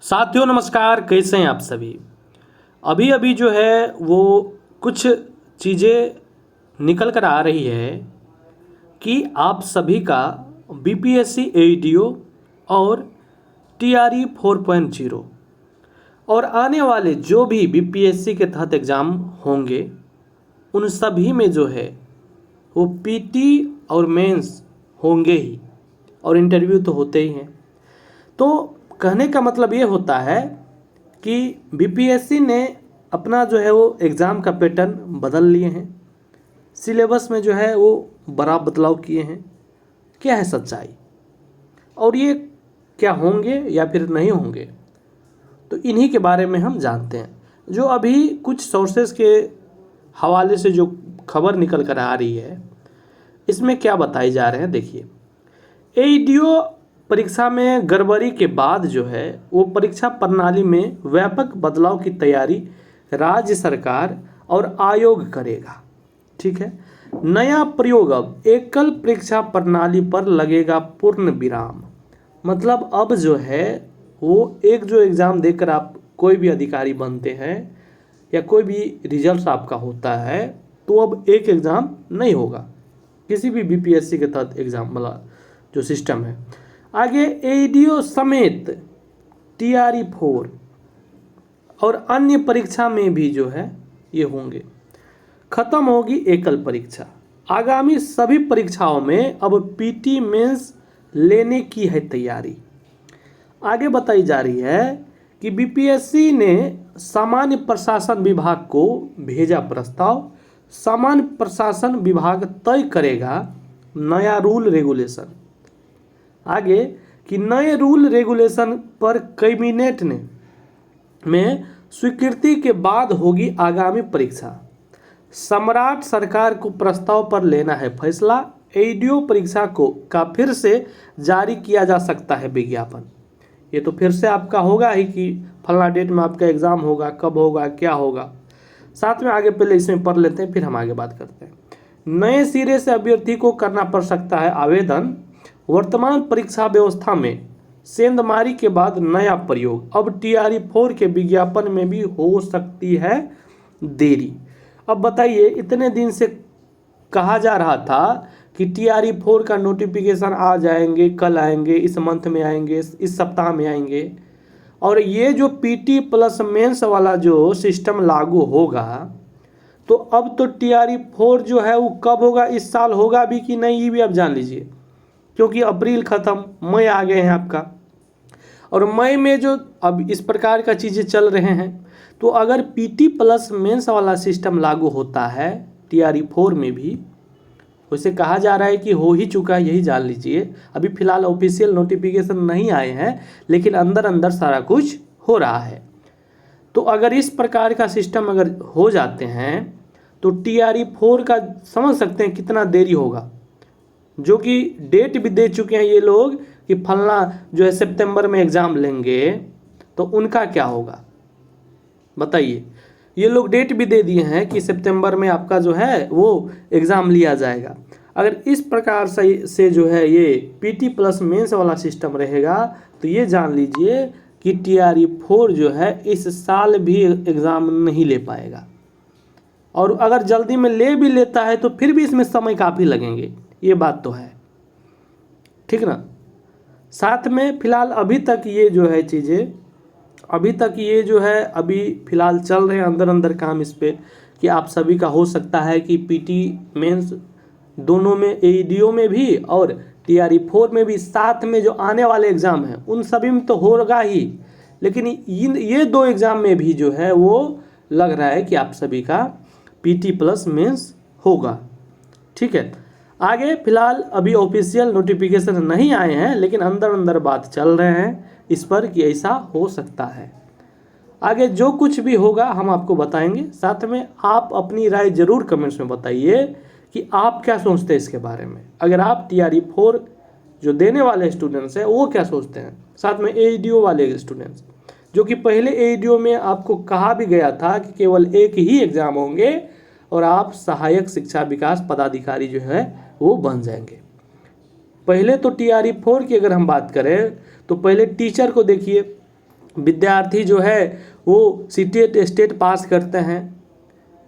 साथियों नमस्कार, कैसे हैं आप सभी। अभी अभी जो है वो कुछ चीज़ें निकल कर आ रही है कि आप सभी का बीपीएससी एईडीओ और टीआरई 4.0 और आने वाले जो भी बीपीएससी के तहत एग्ज़ाम होंगे उन सभी में जो है वो पीटी और मेंस होंगे ही, और इंटरव्यू तो होते ही हैं। तो कहने का मतलब ये होता है कि बीपीएससी ने अपना जो है वो एग्ज़ाम का पैटर्न बदल लिए हैं, सिलेबस में जो है वो बड़ा बदलाव किए हैं। क्या है सच्चाई और ये क्या होंगे या फिर नहीं होंगे, तो इन्हीं के बारे में हम जानते हैं। जो अभी कुछ सोर्सेज के हवाले से जो खबर निकल कर आ रही है, इसमें क्या बताए जा रहे हैं देखिए। एईडीओ परीक्षा में गड़बड़ी के बाद जो है वो परीक्षा प्रणाली में व्यापक बदलाव की तैयारी राज्य सरकार और आयोग करेगा। ठीक है, नया प्रयोग अब एकल परीक्षा प्रणाली पर लगेगा पूर्ण विराम। मतलब अब जो है वो एक जो एग्ज़ाम देकर आप कोई भी अधिकारी बनते हैं या कोई भी रिजल्ट आपका होता है, तो अब एक एग्ज़ाम नहीं होगा किसी भी बीपीएससी के तहत एग्ज़ाम वाला जो सिस्टम है। आगे एईडीओ समेत टीआरई 4 और अन्य परीक्षा में भी जो है ये होंगे। खत्म होगी एकल परीक्षा। आगामी सभी परीक्षाओं में अब पीटी मेंस लेने की है तैयारी। आगे बताई जा रही है कि बीपीएससी ने सामान्य प्रशासन विभाग को भेजा प्रस्ताव। सामान्य प्रशासन विभाग तय करेगा नया रूल रेगुलेशन। आगे कि नए रूल रेगुलेशन पर कैबिनेट ने में स्वीकृति के बाद होगी आगामी परीक्षा। सम्राट सरकार को प्रस्ताव पर लेना है फैसला। एईडीओ परीक्षा का फिर से जारी किया जा सकता है विज्ञापन। ये तो फिर से आपका होगा ही कि फलना डेट में आपका एग्ज़ाम होगा, कब होगा, क्या होगा। साथ में आगे पहले इसमें पढ़ लेते हैं, फिर हम आगे बात करते हैं। नए सिरे से अभ्यर्थी को करना पड़ सकता है आवेदन। वर्तमान परीक्षा व्यवस्था में सेंधमारी के बाद नया प्रयोग। अब टीआरई 4 के विज्ञापन में भी हो सकती है देरी। अब बताइए, इतने दिन से कहा जा रहा था कि टीआरई 4 का नोटिफिकेशन आ जाएंगे, कल आएंगे, इस मंथ में आएंगे, इस सप्ताह में आएंगे, और ये जो पीटी प्लस मेंस वाला जो सिस्टम लागू होगा, तो अब तो टीआरई 4 जो है वो कब होगा, इस साल होगा भी कि नहीं, ये भी आप जान लीजिए। क्योंकि अप्रैल ख़त्म, मई आ गए हैं आपका, और मई में जो अब इस प्रकार का चीज़ें चल रहे हैं, तो अगर पीटी प्लस मेंस वाला सिस्टम लागू होता है टीआरई 4 में भी, वैसे कहा जा रहा है कि हो ही चुका है, यही जान लीजिए। अभी फ़िलहाल ऑफिशियल नोटिफिकेशन नहीं आए हैं, लेकिन अंदर अंदर सारा कुछ हो रहा है। तो अगर इस प्रकार का सिस्टम अगर हो जाते हैं तो टीआरई 4 का समझ सकते हैं कितना देरी होगा। जो कि डेट भी दे चुके हैं ये लोग कि फलना जो है सितंबर में एग्ज़ाम लेंगे, तो उनका क्या होगा बताइए। ये लोग डेट भी दे दिए हैं कि सितंबर में आपका जो है वो एग्ज़ाम लिया जाएगा। अगर इस प्रकार से जो है ये पीटी प्लस मेंस वाला सिस्टम रहेगा, तो ये जान लीजिए कि टीआरई 4 जो है इस साल भी एग्ज़ाम नहीं ले पाएगा, और अगर जल्दी में ले भी लेता है तो फिर भी इसमें समय काफ़ी लगेंगे, ये बात तो है, ठीक ना। साथ में फ़िलहाल अभी तक ये जो है चीज़ें, अभी तक ये जो है अभी फ़िलहाल चल रहे हैं अंदर अंदर काम इस पे कि आप सभी का हो सकता है कि पीटी मेंस दोनों में, एईडीओ में भी और टीआरई 4 में भी, साथ में जो आने वाले एग्ज़ाम हैं उन सभी में तो होगा ही, लेकिन ये दो एग्ज़ाम में भी जो है वो लग रहा है कि आप सभी का पीटी प्लस मेंस होगा। ठीक है, आगे फिलहाल अभी ऑफिशियल नोटिफिकेशन नहीं आए हैं, लेकिन अंदर अंदर बात चल रहे हैं इस पर कि ऐसा हो सकता है। आगे जो कुछ भी होगा हम आपको बताएंगे। साथ में आप अपनी राय ज़रूर कमेंट्स में बताइए कि आप क्या सोचते हैं इसके बारे में। अगर आप टीआरई 4 जो देने वाले स्टूडेंट्स हैं वो क्या सोचते हैं, साथ में एईडीओ वाले स्टूडेंट्स, जो कि पहले एईडीओ में आपको कहा भी गया था कि केवल एक ही एग्ज़ाम होंगे और आप सहायक शिक्षा विकास पदाधिकारी जो है वो बन जाएंगे। पहले तो टीआरई 4 की अगर हम बात करें तो पहले टीचर को देखिए, विद्यार्थी जो है वो सीटेट स्टेट पास करते हैं,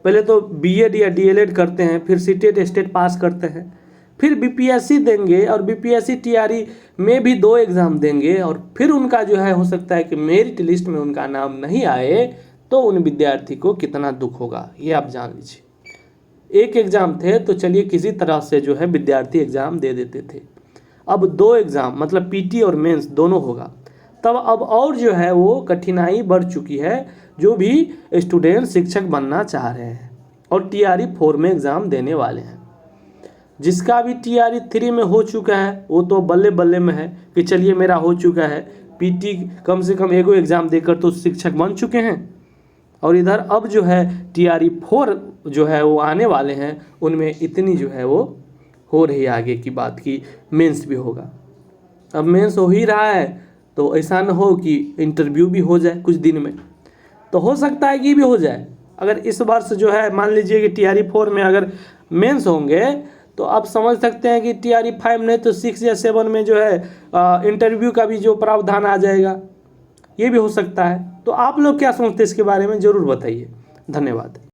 पहले तो बीएड या डीएलएड करते हैं, फिर सीटेट स्टेट पास करते हैं, फिर बीपीएससी देंगे और बीपीएससी टीआरई में भी 2 एग्ज़ाम देंगे, और फिर उनका जो है हो सकता है कि मेरिट लिस्ट में उनका नाम नहीं आए, तो उन विद्यार्थी को कितना दुख होगा ये आप जान लीजिए। एक एग्ज़ाम थे तो चलिए किसी तरह से जो है विद्यार्थी एग्ज़ाम दे देते थे, अब 2 एग्ज़ाम मतलब पीटी और मेंस दोनों होगा, तब अब और जो है वो कठिनाई बढ़ चुकी है। जो भी स्टूडेंट शिक्षक बनना चाह रहे हैं और टीआरई 4 में एग्ज़ाम देने वाले हैं, जिसका भी टीआरई 3 में हो चुका है वो तो बल्ले बल्ले में है कि चलिए मेरा हो चुका है, पीटी कम से कम एगो एग्ज़ाम देकर तो शिक्षक बन चुके हैं, और इधर अब जो है टीआरई 4 जो है वो आने वाले हैं, उनमें इतनी जो है वो हो रही आगे की बात की मेंस भी होगा। अब मेंस हो ही रहा है तो ऐसा न हो कि इंटरव्यू भी हो जाए कुछ दिन में, तो हो सकता है कि भी हो जाए। अगर इस वर्ष जो है मान लीजिए कि टीआरई 4 में अगर मेंस होंगे तो आप समझ सकते हैं कि टीआरई 5 नहीं तो 6 या 7 में जो है इंटरव्यू का भी जो प्रावधान आ जाएगा, ये भी हो सकता है। तो आप लोग क्या सोचते हैं इसके बारे में ज़रूर बताइए। धन्यवाद।